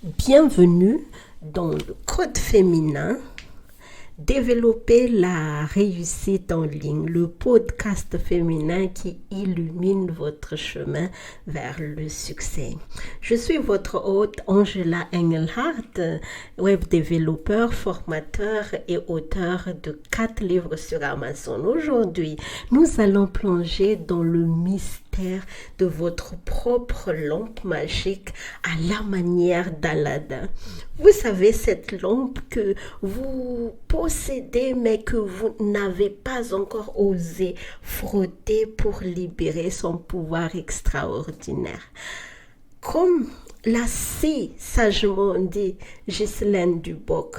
Bienvenue dans le Code féminin, développer la réussite en ligne, le podcast féminin qui illumine votre chemin vers le succès. Je suis votre hôte Angela Engelhardt, web développeur, formateur et auteur de 4 livres sur Amazon. Aujourd'hui, nous allons plonger dans le mystère de votre propre lampe magique à la manière d'Aladin. Vous savez, cette lampe que vous possédez mais que vous n'avez pas encore osé frotter pour libérer son pouvoir extraordinaire. Comme l'a si sagement dit Ghislaine Duboc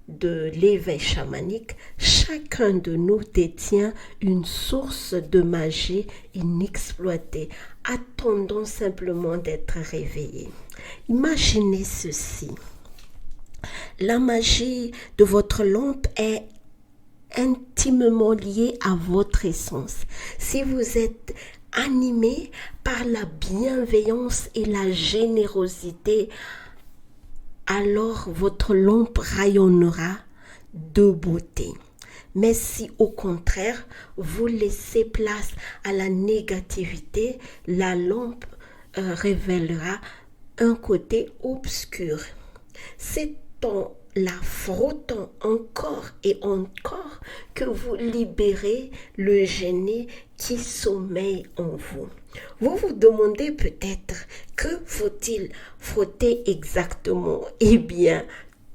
de l'éveil chamanique, chacun de nous détient une source de magie inexploitée, attendant simplement d'être réveillée. Imaginez ceci. La magie de votre lampe est intimement liée à votre essence. Si vous êtes animé par la bienveillance et la générosité, alors votre lampe rayonnera de beauté. Mais si au contraire, vous laissez place à la négativité, la lampe révélera un côté obscur. C'est en la frottant encore et encore que vous libérez le génie qui sommeille en vous. Vous vous demandez peut-être que faut-il frotter exactement? Eh bien,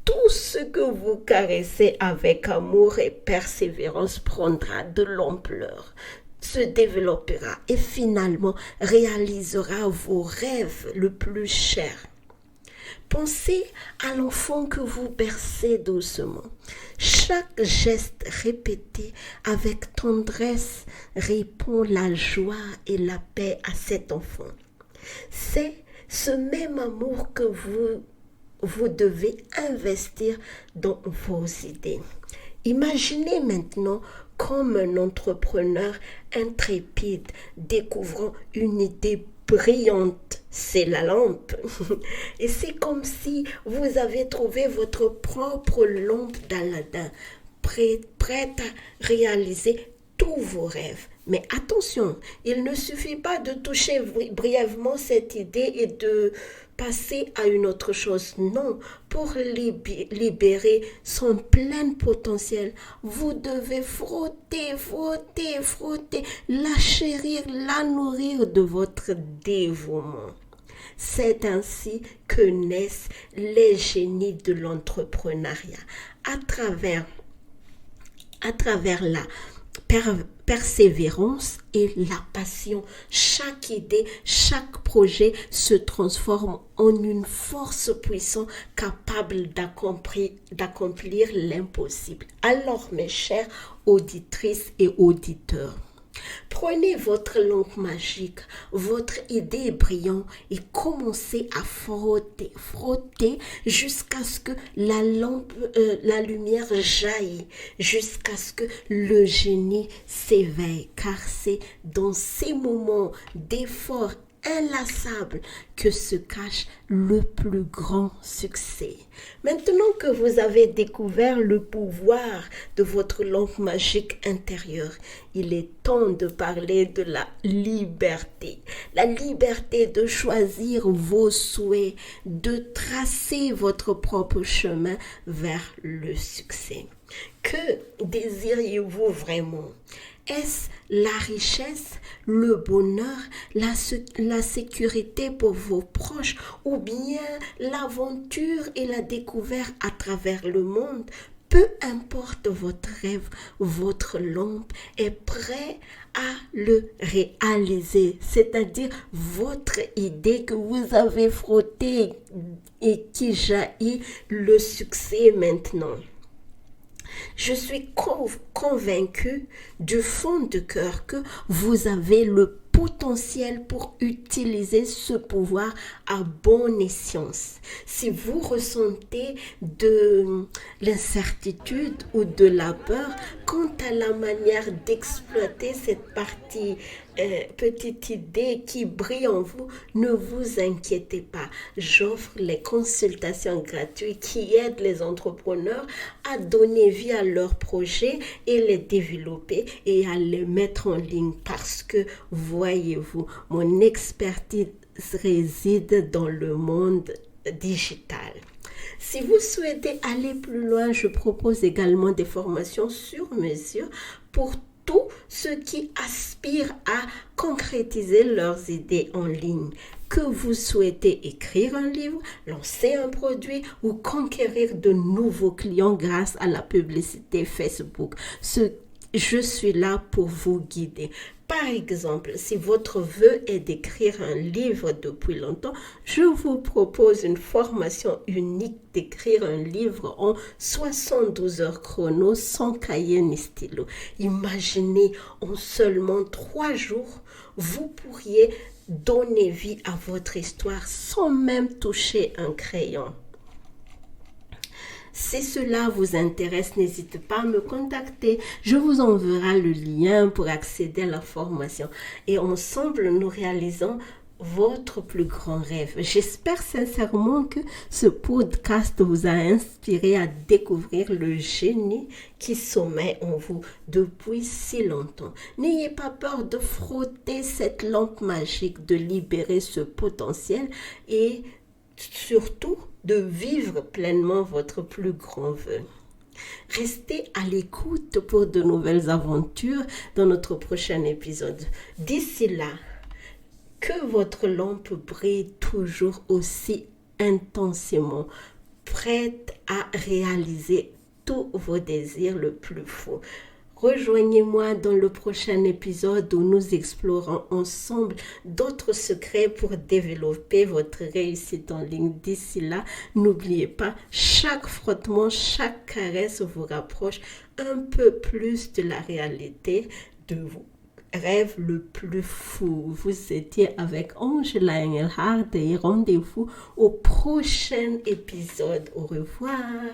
tout ce que vous caressez avec amour et persévérance prendra de l'ampleur, se développera et finalement réalisera vos rêves le plus chers. Pensez à l'enfant que vous bercez doucement. Chaque geste répété avec tendresse répond la joie et la paix à cet enfant. C'est ce même amour que vous devez investir dans vos idées. Imaginez maintenant comme un entrepreneur intrépide découvrant une idée brillante, c'est la lampe. Et c'est comme si vous avez trouvé votre propre lampe d'Aladin, prête à réaliser tous vos rêves. Mais attention, il ne suffit pas de toucher brièvement cette idée et de passer à une autre chose. Non, pour libérer son plein potentiel, vous devez frotter, la chérir, la nourrir de votre dévouement. C'est ainsi que naissent les génies de l'entrepreneuriat. À travers la persévérance et la passion, chaque idée, chaque projet se transforme en une force puissante capable d'accomplir l'impossible. Alors, mes chères auditrices et auditeurs, prenez votre lampe magique, votre idée brillante et commencez à frotter jusqu'à ce que la lumière jaillit, jusqu'à ce que le génie s'éveille, car c'est dans ces moments d'effort inlassable que se cache le plus grand succès. Maintenant que vous avez découvert le pouvoir de votre lampe magique intérieure, il est temps de parler de la liberté. La liberté de choisir vos souhaits, de tracer votre propre chemin vers le succès. Que désiriez-vous vraiment? Est-ce la richesse, le bonheur, la sécurité pour vos proches ou bien l'aventure et la découverte à travers le monde? Peu importe votre rêve, votre lampe est prêt à le réaliser, c'est-à-dire votre idée que vous avez frottée et qui jaillit le succès maintenant. Je suis convaincue du fond de cœur que vous avez le potentiel pour utiliser ce pouvoir à bon escient. Si vous ressentez de l'incertitude ou de la peur quant à la manière d'exploiter cette partie petite idée qui brille en vous, ne vous inquiétez pas. J'offre les consultations gratuites qui aident les entrepreneurs à donner vie à leurs projets et les développer et à les mettre en ligne parce que, voyez-vous, mon expertise réside dans le monde digital. Si vous souhaitez aller plus loin, je propose également des formations sur mesure pour tous ceux qui aspirent à concrétiser leurs idées en ligne. Que vous souhaitez écrire un livre, lancer un produit ou conquérir de nouveaux clients grâce à la publicité Facebook, je suis là pour vous guider. Par exemple, si votre vœu est d'écrire un livre depuis longtemps, je vous propose une formation unique d'écrire un livre en 72 heures chrono sans cahier ni stylo. Imaginez, en seulement 3 jours, vous pourriez donner vie à votre histoire sans même toucher un crayon. Si cela vous intéresse, n'hésitez pas à me contacter. Je vous enverrai le lien pour accéder à la formation. Et ensemble, nous réalisons votre plus grand rêve. J'espère sincèrement que ce podcast vous a inspiré à découvrir le génie qui sommeille en vous depuis si longtemps. N'ayez pas peur de frotter cette lampe magique, de libérer ce potentiel et surtout de vivre pleinement votre plus grand vœu. Restez à l'écoute pour de nouvelles aventures dans notre prochain épisode. D'ici là, que votre lampe brille toujours aussi intensément, prête à réaliser tous vos désirs le plus fous. Rejoignez-moi dans le prochain épisode où nous explorons ensemble d'autres secrets pour développer votre réussite en ligne. D'ici là, n'oubliez pas, chaque frottement, chaque caresse vous rapproche un peu plus de la réalité de vous. Rêve le plus fou. Vous étiez avec Angela Engelhardt et rendez-vous au prochain épisode. Au revoir.